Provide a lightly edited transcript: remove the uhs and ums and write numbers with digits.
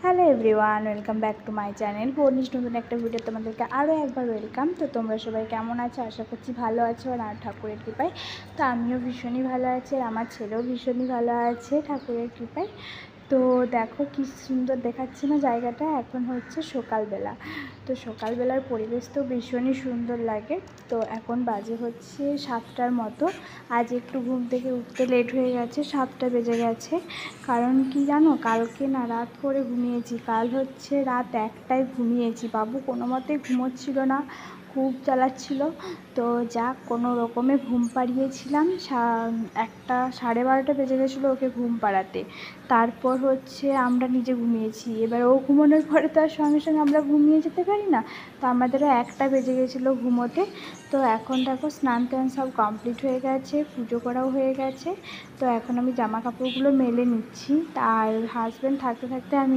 Hello everyone, welcome back to my channel Barnish. নতুন একটা video তোমাদেরকে আরও একবার ওয়েলকাম। তো তোমরা সবাই কেমন আছো? আশা করছি ভালো আছো আর ঠাকুরের কৃপায়। তো আমিও ভীষণই ভালো আছি আর আমার ছেলেও ভীষণই ভালো আছে ঠাকুরের কৃপায়। তো দেখো কি সুন্দর দেখাচ্ছে না জায়গাটা। এখন হচ্ছে সকালবেলা, তো সকালবেলার পরিবেশ তো ভীষণই সুন্দর লাগে। তো এখন বাজে হচ্ছে 7টার মতো। আজ একটু ঘুম থেকে উঠতে লেট হয়ে গেছে, 7টা বেজে গেছে। কারণ কি জানো, কালকে না রাত করে ঘুমিয়েছি। কাল হচ্ছে রাত 1টায় ঘুমিয়েছি। বাবু কোনো মতেই ঘুমোচ্ছিল না, খুব জ্বালাচ্ছিল। তো যাক কোনো রকমে ঘুম পাড়িয়েছিলাম। 1টা 12:30 বেজে গেছিলো ওকে ঘুম পাড়াতে। তারপর হচ্ছে আমরা নিজে ঘুমিয়েছি। এবার ও ঘুমানোর পরে তো আর সঙ্গে সঙ্গে আমরা ঘুমিয়ে যেতে পারি না। তো আমাদেরও 1টা বেজে গেছিলো ঘুমোতে। তো এখন দেখো স্নান টান সব কমপ্লিট হয়ে গেছে, পুজো করাও হয়ে গেছে। তো এখন আমি জামা কাপড়গুলো মেলে নিচ্ছি। আর হাজব্যান্ড থাকতে থাকতে আমি